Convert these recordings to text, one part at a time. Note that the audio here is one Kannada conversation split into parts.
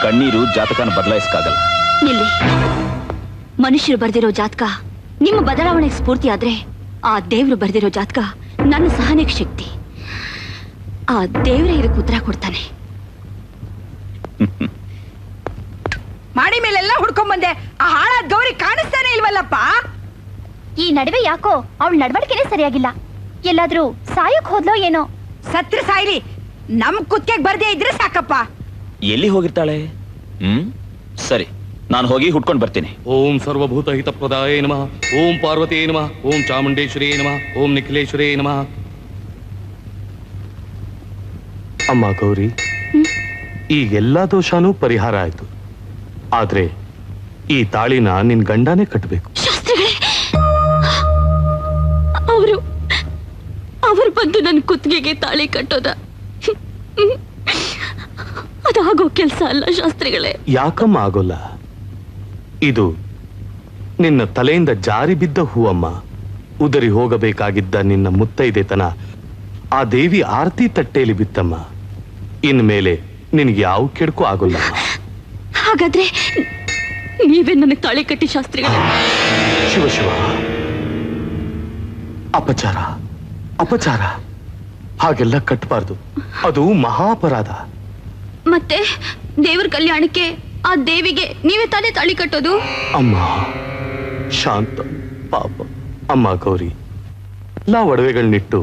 ಕಣ್ಣೀರು ಜಾತಕನ ಬದಲಾಯಿಸಕ್ಕಾಗಲ್ಲ. ನಿಲ್ಲಿ. ಮನುಷ್ಯರು ಬರ್ದಿರೋ ಜಾತಕ ನಿಮ್ಮ ಬದಲಾವಣೆಗೆ ಸ್ಫೂರ್ತಿ ಆದ್ರೆ ಆ ದೇವ್ರು ಬರ್ದಿರೋ ಜಾತಕ ನನ್ನ ಸಹನೆಗೆ ಶಕ್ತಿ. ಆ ದೇವ್ರೇ ಇದಕ್ಕೆ ಉತ್ತರ ಕೊಡ್ತಾನೆ. ಮಾಡಿ ಮೇಲೆಲ್ಲ ಹುಡ್ಕೊಂಡ್ ಬಂದೆ. ಆ ಹಾಳಾದ ಗೌರಿ ಕಾಣಿಸ್ತಾನೆ ಇಲ್ವಲ್ಲಪ್ಪ. ಈ ನಡುವೆ ಯಾಕೋ ಅವಳ ನಡವಳಿಕೆನೇ ಸರಿಯಾಗಿಲ್ಲ. ಎಲ್ಲಾದ್ರೂ ಸಾಯಕ್ ಹೋದ್ಲೋ ಏನೋ. ಸತ್ರ ಸಾಯ್ಲಿ, ನಮ್ ಕುತ್ತಿಗೆಗೆ ಬರ್ದೇ ಇದ್ರೆ ಸಾಕಪ್ಪ. ಎಲ್ಲಿ ಹೋಗಿರ್ತಾಳೆ? ಸರಿ, ನಾನು ಹೋಗಿ ಹುಡ್ಕೊಂಡು ಬರ್ತೀನಿ. ಓಂ ಸರ್ವಭೂತ ಹಿತ ಪ್ರದಾಯ ನಮಃ. ಓಂ ಪಾರ್ವತಿ ನಮಃ. ಓಂ ಚಾಮುಂಡೇಶ್ವರಿ ನಮಃ. ಓಂ ನಿಖಿಲೇಶ್ವರಿ ನಮಃ. ಅಮ್ಮ ಗೌರಿ, ಈಗೆಲ್ಲಾ ದೋಷನೂ ಪರಿಹಾರ ಆಯ್ತು. ಆದ್ರೆ ಈ ತಾಳಿನ ನಿನ್ ಗಂಡನೇ ಕಟ್ಟಬೇಕು. ಶಾಸ್ತ್ರಿಗಳೇ, ಅವರು ಬಂದು ನನ್ನ ಕುತ್ತಿಗೆಗೆ ತಾಳಿ ಕಟ್ಟೋದ? ಅದಾಗೋ ಕೆಲಸ ಅಲ್ಲ ಶಾಸ್ತ್ರಿಗಳೇ. ಯಾಕಮ್ಮ ಆಗೋಲ್ಲ? ಇದು ನಿನ್ನ ತಲೆಯಿಂದ ಜಾರಿ ಬಿದ್ದ ಹೂವಮ್ಮ. ಉದರಿ ಹೋಗಬೇಕಾಗಿದ್ದ ನಿನ್ನ ಮುತ್ತೈದೆತನ ಆ ದೇವಿ ಆರತಿ ತಟ್ಟೆಯಲ್ಲಿ ಬಿತ್ತಮ್ಮ. ಇನ್ಮೇಲೆ ನಿನಗೆ ಯಾವ ಕೆಡಕು ಆಗೋಲ್ಲ. ಹಾಗಾದ್ರೆ ನೀವೇ ನನಗೆ ತಾಳಿ ಕಟ್ಟಿ ಶಾಸ್ತ್ರಿಗಳೇ. ಶಿವ ಶಿವ, ಅಪಚಾರ ಅಪಚಾರ, ಹಾಗೆಲ್ಲ ಕಟ್ಟಬಾರ್ದು. ಅದು ಮಹಾಪರಾಧ. ಮತ್ತೆ ದೇವರ ಕಲ್ಯಾಣಕ್ಕೆ ಆ ದೇವಿಗೆ ನೀವೇ ತಾನೇ ತಾಳಿ ಕಟ್ಟೋದು? ಅಮ್ಮ ಶಾಂತ ಪಾಪ. ಅಮ್ಮ ಗೌರಿ, ಎಲ್ಲ ಒಡವೆಗಳನ್ನಿಟ್ಟು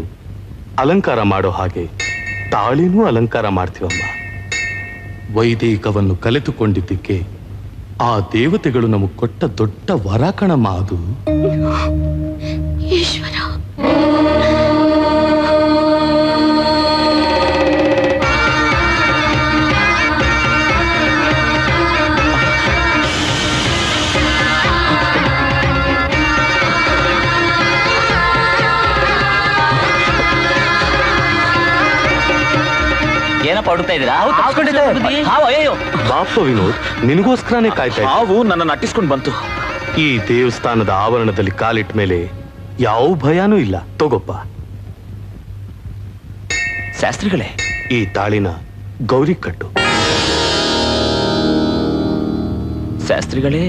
ಅಲಂಕಾರ ಮಾಡೋ ಹಾಗೆ ತಾಳಿನೂ ಅಲಂಕಾರ ಮಾಡ್ತೀವಮ್ಮ. ವೈದಿಕವನ್ನು ಕಲಿತುಕೊಂಡಿದ್ದಕ್ಕೆ ಆ ದೇವತೆಗಳು ನಮಗೆ ಕೊಟ್ಟ ದೊಡ್ಡ ವರ ಕಣಮ್ಮ ಅದು. ಈಶ್ವರ, ಏನಪ್ಪ ಹುಡುಕ್ತಾ ಇದ್ದೀರಾ? ಬಾಪ ವಿನೋದ್, ನಿನಗೋಸ್ಕರನೇ ಕಾಯ್ತಾ ಇದ್ದೆ. ಹಾವು ನನ್ನ ಅಟ್ಟಿಸ್ಕೊಂಡು ಬಂತು. ಈ ದೇವಸ್ಥಾನದ ಆವರಣದಲ್ಲಿ ಕಾಲಿಟ್ಟ ಮೇಲೆ ಯಾವ ಭಯನೂ ಇಲ್ಲ. ತಗೋಪ್ಪ. ಶಾಸ್ತ್ರಿಗಳೇ, ಈ ತಾಳಿನ ಗೌರಿ ಕಟ್ಟು. ಶಾಸ್ತ್ರಿಗಳೇ,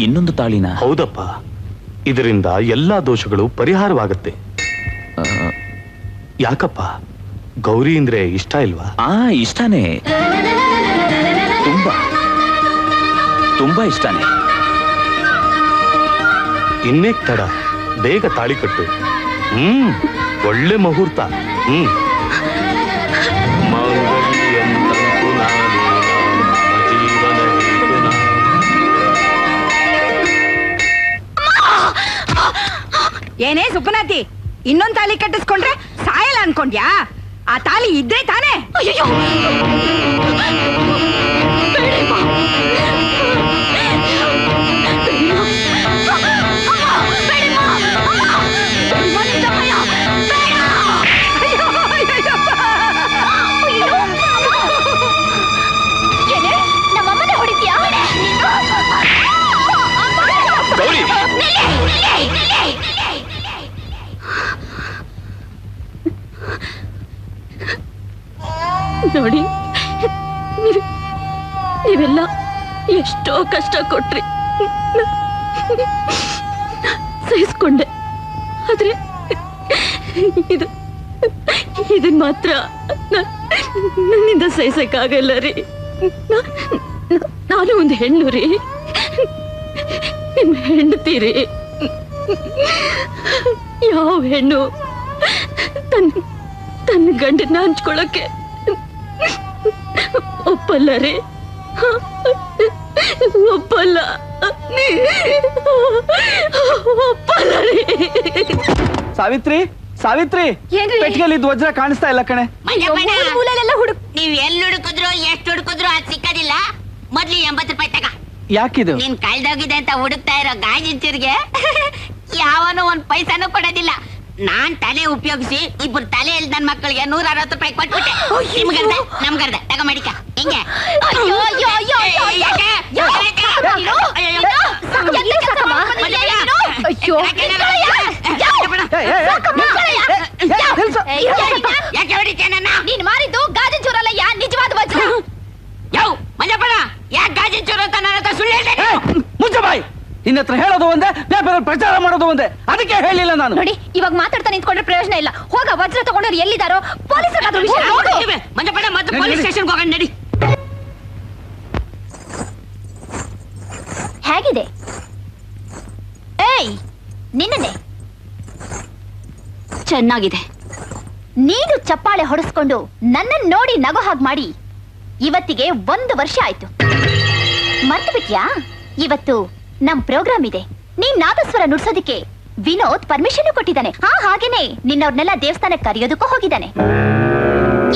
ಇನ್ನೊಂದು ತಾಳಿನ? ಹೌದಪ್ಪ, ಇದರಿಂದ ಎಲ್ಲಾ ದೋಷಗಳು ಪರಿಹಾರವಾಗತ್ತೆ. ಯಾಕಪ್ಪ, ಗೌರಿ ಅಂದ್ರೆ ಇಷ್ಟ ಇಲ್ವಾ? ಇಷ್ಟಾನೇ, ತುಂಬಾ ತುಂಬಾ ಇಷ್ಟಾನೇ. ಇನ್ನೇಕ್ ತಡ, ಬೇಗ ತಾಳಿ ಕಟ್ಟು. ಒಳ್ಳೆ ಮುಹೂರ್ತ. ಏನೇ ಸುಪ್ಪನಾತಿ, ಇನ್ನೊಂದ್ ತಾಲಿ ಕಟ್ಟಿಸ್ಕೊಂಡ್ರೆ ಸಾಯಲ್ಲ ಅನ್ಕೊಂಡ್ಯಾ? ಆ ತಾಲಿ ಇದ್ರೆ ತಾನೇ. ಅಯ್ಯೋ, ನಮ್ಮಮ್ಮನ ಹೊಡಿತೀಯಾ? ನೋಡಿ, ನೀವೆಲ್ಲ ಎಷ್ಟೋ ಕಷ್ಟ ಕೊಟ್ರಿ, ಸಹಿಸ್ಕೊಂಡೆ. ಆದ್ರೆ ಇದನ್ ಮಾತ್ರ ನನ್ನಿಂದ ಸಹಿಸಕ್ಕಾಗಲ್ಲ ರೀ. ನಾನು ಒಂದು ಹೆಣ್ಣು ರೀ, ನಿಮ್ ಹೆಂಡತೀರಿ. ಯಾವ ಹೆಣ್ಣು ತನ್ನ ಗಂಡನ್ನ ಹಂಚ್ಕೊಳಕ್ಕೆ ಒಪ್ಪಲ್ಲ ರೀ, ಒಪ್ಪಲ್ಲ, ಒಪ್ಪಲ್ಲ ರೀ. ಸಾವಿತ್ರಿ, ಸಾವಿತ್ರಿ, ಪೆಟ್ಟಿಗೆಯಲ್ಲಿ ವಜ್ರ ಕಾಣಿಸ್ತಾ ಇಲ್ಲ ಕಣೆ. ನೀವ್ ಎಲ್ಲಿ ಹುಡುಕಿದ್ರು ಎಷ್ಟು ಹುಡುಕಿದ್ರು ಅದ್ ಸಿಕ್ಕದಿಲ್ಲ. ಮೊದ್ಲು 80 ರೂಪಾಯಿ ತಗ. ಯಾಕಿದು? ನೀನ್ ಕಳ್ದೋಗಿದೆ ಅಂತ ಹುಡುಕ್ತಾ ಇರೋ ಗಾಜಿಂಚರ್ಗೆ ಯಾವನು 1 ಪೈಸಾನು ಕೊಡೋದಿಲ್ಲ. ನಾನ್ ತಲೆ ಉಪಯೋಗಿಸಿ ಇಬ್ಬರು ತಲೆ ಇಲ್ದ ನನ್ ಮಕ್ಕಳಿಗೆ 160 ರೂಪಾಯಿ ಕೊಟ್ಬಿಟ್ಟೆ. ನಿಮ್ಗರ್ದ ನಮ್ಗರ್ದ ತಗ ಮಾಡಿಕ. ಹಿಂಗೆ ಯಾಕೆ ಹೊಡಿತೇನ? ನೀನ್ ಮಾರಿದ್ದು ಗಾಜಿನ ಚೂರಲ್ಲ, ನಿಜವಾದ ವಜ್ರ. ಯೋ ಮಂಜಪ್ಪಣ, ಯಾಕೆ ನಿನ್ನ ಹತ್ರ ಹೇಳೋದು ಒಂದೇ, ಪೇಪರ್ ಪ್ರಚಾರ ಮಾಡೋದು ಒಂದೇ. ಅದಕ್ಕೆ ಹೇಳಿಲ್ಲ ನಾನು. ನೋಡಿ, ಇವಾಗ ಮಾತಾಡ್ತಾ ನಿಂತ್ಕೊಂಡ್ರೆ ಪ್ರಯೋಜನ ಇಲ್ಲ. ಹೋಗ ವಜ್ರ ತಗೊಂಡವ್ರು ಎಲ್ಲಿದಾರೋ ಪೊಲೀಸರಾದ್ರೂ ವಿಷಯ ನೋಡು. ಮಂಜಪ್ಪಣ್ಣ ಮತ್ತೆ ಪೊಲೀಸ್ ಸ್ಟೇಷನ್ಗೆ ಹೋಗೋಣ ನಡಿ. ಹೇಗಿದೆ? ಏಯ್, ನಿನ್ನೆ ಚೆನ್ನಾಗಿದೆ. ನೀನು ಚಪ್ಪಾಳೆ ಹೊಡೆಸ್ಕೊಂಡು ನನ್ನನ್ನು ನೋಡಿ ನಗು ಹಾಗೆ ಮಾಡಿ ಇವತ್ತಿಗೆ 1 ವರ್ಷ ಆಯ್ತು. ಮರ್ತು ಬಿಟ್ಯಾ? ಇವತ್ತು ನಮ್ ಪ್ರೋಗ್ರಾಮ್ ಇದೆ. ನೀನ್ ನಾದಸ್ವರ ನುಡ್ಸೋದಿಕ್ಕೆ ವಿನೋದ್ ಪರ್ಮಿಷನ್ ಕೊಟ್ಟಿದ್ದಾನೆ. ಹಾಗೇನೆ ನಿನ್ನವ್ರನ್ನೆಲ್ಲ ದೇವಸ್ಥಾನಕ್ಕೆ ಕರೆಯೋದಕ್ಕೂ ಹೋಗಿದ್ದಾನೆ.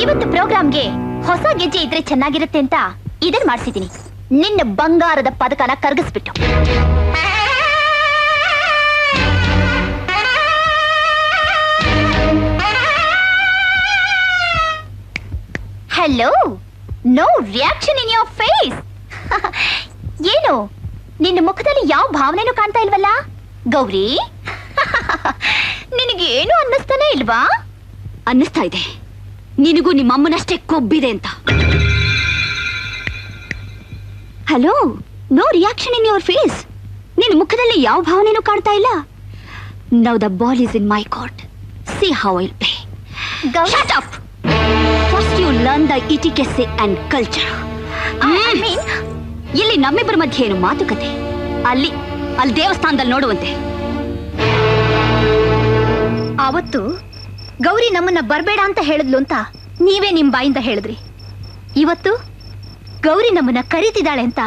ಇವತ್ತು ಪ್ರೋಗ್ರಾಮ್ಗೆ ಹೊಸ ಗೆಜ್ಜೆ ಇದ್ರೆ ಚೆನ್ನಾಗಿರುತ್ತೆ ಅಂತ ಇದನ್ ಮಾಡ್ಸಿದೀನಿ. ನಿನ್ನ ಬಂಗಾರದ ಪದಕನ ಕರಗಿಸ್ಬಿಟ್ಟು. Hello, no reaction in your face. ಏನು ನಿನ್ನ ಮುಖದಲ್ಲಿ ಯಾವ ಭಾವನೆನೂ ಕಾಣ್ತಾ ಇಲ್ವಲ್ಲ ಗೌರಿ? ನಿನಗೆ ಏನು ಅನ್ನಿಸ್ತಾನೆ ಇಲ್ವಾ? ಅನ್ನಿಸ್ತಾ ಇದೆ, ನಿನಗೂ ನಿಮ್ಮಮ್ಮನಷ್ಟೇ ಕೊಬ್ಬಿದೆ ಅಂತ. Hello, no reaction in your face. ನಿನ್ನ ಮುಖದಲ್ಲಿ ಯಾವ ಭಾವನೆನೂ ಕಾಣ್ತಾ ಇಲ್ಲ. Now the ball is in my court. See how I'll play. Shut up! First you learn the etiquette and culture. ಇಲ್ಲಿ ನಮ್ಮಿಬ್ಬರ ಮಧ್ಯೆ ಏನು ಮಾತುಕತೆ? ಅಲ್ಲಿ ದೇವಸ್ಥಾನದಲ್ಲಿ ನೋಡುವಂತೆ. ಆವತ್ತು ಗೌರಿ ನಮ್ಮನ್ನ ಬರ್ಬೇಡ ಅಂತ ಹೇಳಿದ್ಲು ಅಂತ ನೀವೇ ನಿಮ್ ಬಾಯಿಂದ ಹೇಳಿದ್ರಿ. ಇವತ್ತು ಗೌರಿ ನಮ್ಮನ್ನ ಕರೀತಿದ್ದಾಳೆ ಅಂತ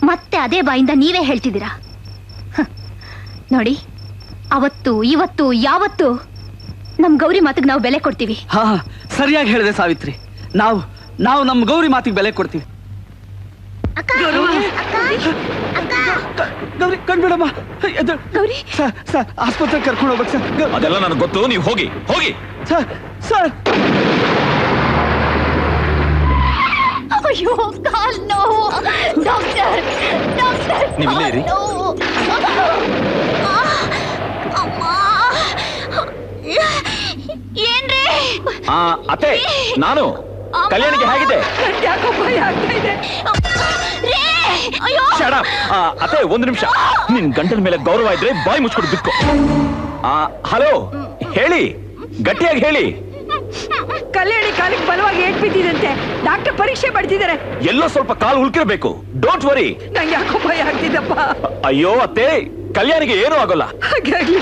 ಮತ್ತೆ ಅದೇ ಬಾಯಿಂದ ನೀವೇ ಹೇಳ್ತಿದ್ದೀರಾ. ನೋಡಿ, ಅವತ್ತು ಇವತ್ತು ಯಾವತ್ತು ನಮ್ ಗೌರಿ ಮಾತಿಗೆ ನಾವು ಬೆಲೆ ಕೊಡ್ತೀವಿ. ಹಾ, ಸರಿಯಾಗಿ ಹೇಳಿದೆ ಸಾವಿತ್ರಿ. ನಾವು ನಮ್ಮ ಗೌರಿ ಮಾತಿಗೆ ಬೆಲೆ ಕೊಡ್ತೀವಿ. ಗೌರಿ ಕಣ್ಬಿಡಮ್ಮ. ಗೌರಿ, ಸರ್ ಆಸ್ಪತ್ರೆಗೆ ಕರ್ಕೊಂಡು ಹೋಗ್ಬೇಕು ಸರ್. ಅದೆಲ್ಲ ನನಗೆ ಗೊತ್ತು, ನೀವು ಹೋಗಿ. ಸರ್ ಅಯ್ಯೋ, ಕಾಲ್ ನೋವು. ಡಾಕ್ಟರ್, ನೀವು ಇಲ್ಲೇ ಇರಿ. ಏನ್ರಿ? ಅತ್ತೆ, ನಾನು ಕಲ್ಯಾಣಿಗೆ ಹೇಗಿದೆ? ಯಾಕೋ ಭಯ ಆಗ್ತಾ ಇದೆ. Shut up. ಅತ್ತೆ, 1 ನಿಮಿಷ. ನಿನ್ ಗಂಟಲ ಮೇಲೆ ಗೌರವ ಇದ್ರೆ ಬಾಯಿ ಮುಚ್ಕೊಂಡು ಬಿಟ್ಕೋ. ಹಲೋ, ಹೇಳಿ, ಗಟ್ಟಿಯಾಗಿ ಹೇಳಿ. ಕಲ್ಯಾಣಿ ಕಾಲಿಗೆ ಬಲವಾಗಿ ಏಟ್ ಬಿದ್ದಿದಂತೆ. ಡಾಕ್ಟರ್ ಪರೀಕ್ಷೆ ಪಡ್ತಿದ್ದಾರೆ. ಎಲ್ಲೋ ಸ್ವಲ್ಪ ಕಾಲು ಉಳ್ಕಿರ್ಬೇಕು. Don't worry. ನಂಗೆ ಯಾಕೋ ಭಯ ಆಗ್ತಿದ್ದಪ್ಪ. ಅಯ್ಯೋ ಅತ್ತೆ, ಕಲ್ಯಾಣಿಗೆ ಏನೂ ಆಗೋಲ್ಲ. ಹಾಗೆ ಆಗ್ಲಿ.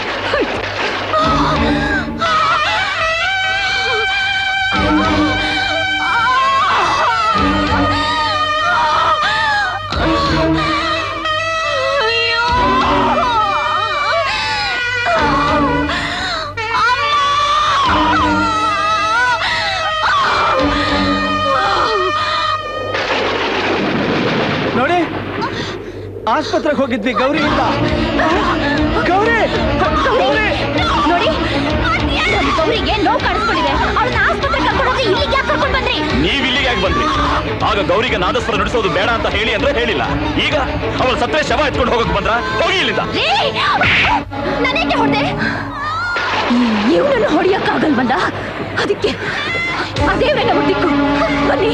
ನೋಡಿ, ಆಸ್ಪತ್ರೆಗೆ ಹೋಗಿದ್ವಿ ಗೌರಿ ಇಂದ. ಗೌರಿ ನೋಡಿ, ನಮ್ ಗೌರಿಗೆ ನೋವು ಕಾಣಿಸ್ಕೊಂಡಿದೆ. ಅವಳನ್ನ ಆಸ್ಪತ್ರೆಗೆ ಕರ್ಕೊಂಡು ಹೋಗಿ ಇಲ್ಲಿಗೆ ಯಾಕೆ ಕರ್ಕೊಂಡು ಬಂದ್ರಿ? ನೀವ್ ಇಲ್ಲಿಗೆ ಯಾಕೆ ಬಂದ್ರಿ? ಆಗ ಗೌರಿಗೆ ನಾದಸ್ವರ ನುಡಿಸೋದು ಬೇಡ ಅಂತ ಹೇಳಿ ಅಂದ್ರೆ ಹೇಳಿಲ್ಲ. ಈಗ ಅವಳ ಸತ್ರೆ ಶವ ಎತ್ಕೊಂಡು ಹೋಗಕ್ ಬಂದ್ರ? ಹೋಗಿ ಇಲ್ಲಿಂದ. ನಾನೇಕೆ ಹೊಡೆದೆ? ಇವನನ್ನು ಹೊಡೆಯಕ್ಕಾಗಲ್ವಲ್ಲ, ಅದಕ್ಕೆ ಅದೇವ್ರೆ ನಮ್ಮ ದಿಕ್ಕು. ಬನ್ನಿ.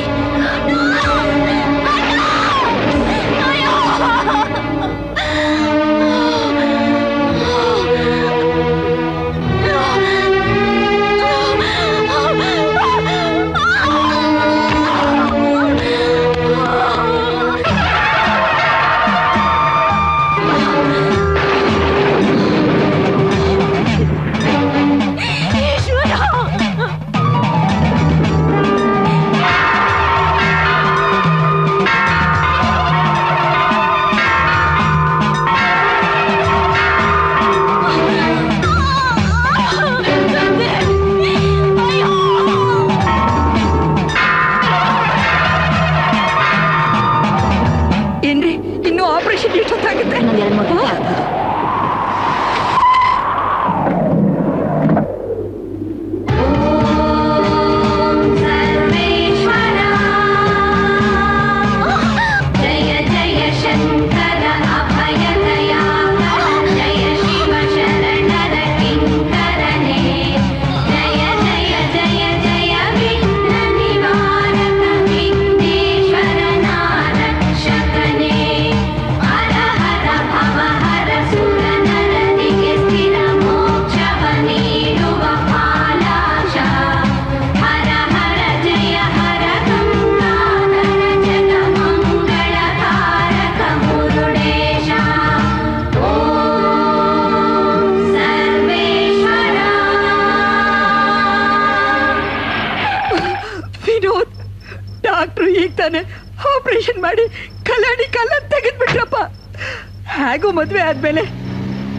ಹೇಗೂ ಮದ್ವೆ ಆದ್ಮೇಲೆ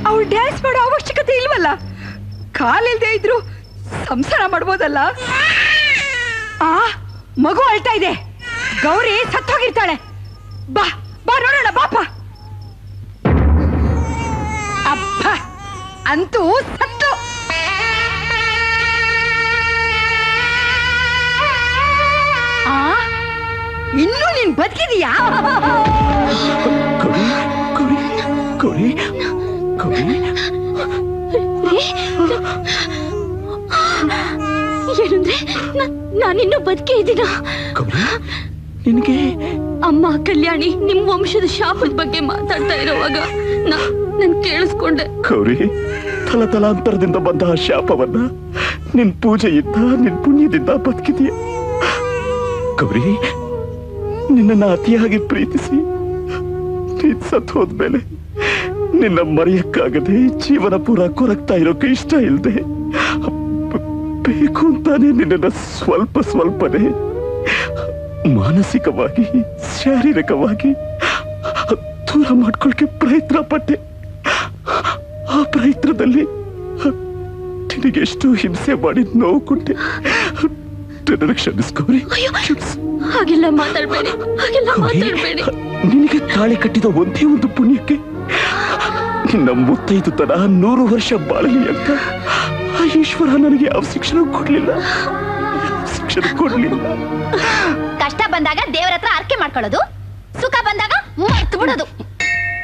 ಅವ್ಳು ಡ್ಯಾನ್ಸ್ ಮಾಡೋ ಅವಶ್ಯಕತೆ ಇಲ್ವಲ್ಲ. ಕಾಲಿಲ್ದೇ ಇದ್ರು ಸಂಸಾರ ಮಾಡ್ಬೋದಲ್ಲ. ಆ ಮಗು ಅಳ್ತಾ ಇದೆ. ಗೌರಿ ಸತ್ತೋಗಿರ್ತಾಳೆ. ಬಾ ಬಾ ನೋಡೋಣ ಬಾಪ. ಅಪ್ಪ ಅಂತೂ ಸತ್ತು. ಆ ಇನ್ನೂ ನೀನ್ ಬದುಕಿದೀಯಾ? ಗೌರಿ ಗೌರಿ ಗೌರಿ ಗೌರಿ ಏನಂದ್ರೆ ನಾನಿನ್ನೂ ಬದುಕೇ ಇದ್ದೀನ? ಗೌರಿ ನಿನಗೆ ಅಮ್ಮ ಕಲ್ಯಾಣಿ ನಿಮ್ ವಂಶದ ಶಾಪದ ಬಗ್ಗೆ ಮಾತಾಡ್ತಾ ಇರೋವಾಗ ನಾನ್ ಕೇಳಿಸ್ಕೊಂಡೆ. ಗೌರಿ ತಲತಲಾಂತರದಿಂದ ಬಂದ ಆ ಶಾಪವನ್ನ ನಿನ್ ಪೂಜೆಯಿಂದ ನಿನ್ ಪುಣ್ಯದಿಂದ ಬದುಕಿದೀಯ. ಗೌರಿ ನಿನ್ನನ್ನ ಅತಿಯಾಗಿ ಪ್ರೀತಿಸಿ ನೀನ್ ಸತ್ತು ಹೋದ್ಮೇಲೆ ನಿನ್ನ ಮರೆಯಕ್ಕಾಗದೆ ಜೀವನ ಪೂರ ಕೊರಗ್ತಾ ಇರೋಕೆ ಇಷ್ಟ ಇಲ್ಲದೆ ಬೇಕು ಅಂತಾನೆ ನಿನ್ನ ಸ್ವಲ್ಪನೇ ಮಾನಸಿಕವಾಗಿ ಶಾರೀರಿಕವಾಗಿ ದೂರ ಮಾಡ್ಕೊಳ್ಕೆ ಪ್ರಯತ್ನ ಪಟ್ಟೆ. ಆ ಪ್ರಯತ್ನದಲ್ಲಿ ನಿನಗೆ ಎಷ್ಟು ಹಿಂಸೆ ಮಾಡಿ ನೋವು ಕೊಟ್ಟೆ. ಕ್ಷಮಿಸ್ಕೋರಿ. ಹಾಗೆಲ್ಲ ಮಾತಾಡ್ಬೇಡಿ, ಹಾಗೆಲ್ಲ ಮಾತಾಡ್ಬೇಡಿ. ನಿನಗೆ ತಾಳಿ ಕಟ್ಟಿದ ಒಂದೇ ಒಂದು ಪುಣ್ಯಕ್ಕೆ ನಿನ್ನ ಮುತ್ತೈದು ತನ 100 ವರ್ಷ ಬಾಳಲಿ ಅಂತ ಆ ಈಶ್ವರ ನನಗೆ ಯಾವ ಶಿಕ್ಷಣ ಕೊಡ್ಲಿಲ್ಲ. ಕಷ್ಟ ಬಂದಾಗ ದೇವರ ಹತ್ರ ಅರ್ಕೆ ಮಾಡ್ಕೊಳ್ಳೋದು, ಸುಖ ಬಂದಾಗ ಮರ್ತು ಬಿಡೋದು.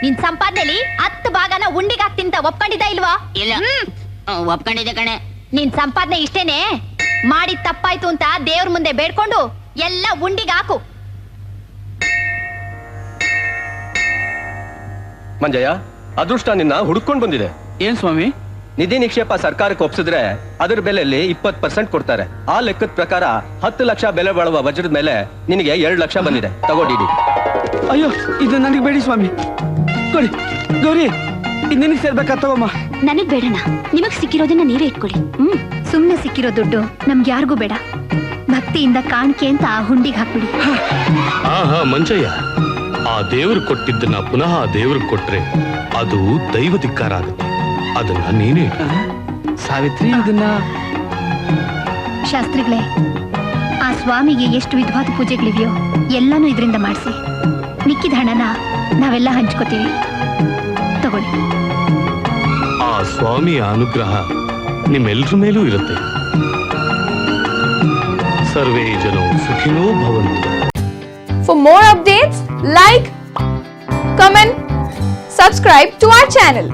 ನಿನ್ ಸಂಪಾದನೆಲಿ 10 ಭಾಗನ ಉಂಡಿಗೆ ಹಾಕ್ತಿಂತ ಒಪ್ಕೊಂಡಿದ್ದ ಇಲ್ವಾ? ಇಲ್ಲ ಒಪ್ಕೊಂಡಿದ್ದೆ ಕಣೆ. ನಿನ್ ಸಂಪಾದನೆ ಇಷ್ಟೇನೆ. ಮಾಡಿ ತಪ್ಪಾಯ್ತು ಅಂತ ದೇವ್ರ ಮುಂದೆ ಬೇಡ್ಕೊಂಡು ಎಲ್ಲ ಉಂಡಿಗೆ ಹಾಕು. ಮಂಜಯ್ಯ, ಅದೃಷ್ಟ ನಿನ್ನ ಹುಡುಕೊಂಡು ಬಂದಿದೆ. ಏನ್ ಸ್ವಾಮಿ? ನಿಧಿ ನಿಕ್ಷೇಪ ಸರ್ಕಾರಕ್ಕೆ ಒಪ್ಸಿದ್ರೆ ಅದರ ಬೆಲೆಯಲ್ಲಿ 20% ಕೊಡ್ತಾರೆ. ಆ ಲೆಕ್ಕದ ಪ್ರಕಾರ 10 ಲಕ್ಷ ಬೆಲೆ ಬಾಳುವ ವಜ್ರದ ಮೇಲೆ ನಿನಗೆ 2 ಲಕ್ಷ ಬಂದಿದೆ. ತಗೊಂಡಿಡಿ. ಅಯ್ಯೋ, ಇದು ನನಗೆ ಬೇಡಿ ಸ್ವಾಮಿ. ಕೊಡಿ ಗೌರಿ, ಇದು ನಿನಗೆ ಸೇರ್ಬೇಕಾ? ತಗೋಮ್ಮ. ನನಗ್ ಬೇಡಣ, ನಿಮಗ್ ಸಿಕ್ಕಿರೋದನ್ನ ನೀವೇ ಇಟ್ಕೊಳ್ಳಿ. ಸುಮ್ನೆ ಸಿಕ್ಕಿರೋ ದುಡ್ಡು ನಮ್ಗೆ ಯಾರಿಗೂ ಬೇಡ. ಭಕ್ತಿಯಿಂದ ಕಾಣಿಕೆ ಅಂತ ಆ ಹುಂಡಿಗೆ ಹಾಕ್ಬಿಡಿ. ಹಾ ಮಂಜಯ್ಯ, ಆ ದೇವರು ಕೊಟ್ಟಿದ್ದನ್ನ ಪುನಃ ಆ ದೇವ್ರಿಗೆ ಕೊಟ್ರೆ ಅದು ದೈವ ಧಿಕ್ಕಾರ ಆಗುತ್ತೆ. ಅದನ್ನ ನೀನೇ ಸಾವಿತ್ರಿ, ಇದನ್ನ ಶಾಸ್ತ್ರಿಗಳೇ, ಆ ಸ್ವಾಮಿಗೆ ಎಷ್ಟು ವಿಧವಾದ ಪೂಜೆಗಳಿವೆಯೋ ಎಲ್ಲಾನು ಇದರಿಂದ ಮಾಡಿಸಿ. ಮಿಕ್ಕಿದ ಹಣನ ನಾವೆಲ್ಲ ಹಂಚ್ಕೋತೀವಿ. ತಗೊಳ್ಳಿ. ಆ ಸ್ವಾಮಿಯ ಅನುಗ್ರಹ ನಿಮ್ಮೆಲ್ಲರ ಮೇಲೂ ಇರುತ್ತೆ. ಸರ್ವೇ ಜನೋ ಸುಖಿನೋ ಭವಂತು. For more updates, like, comment, subscribe to our channel.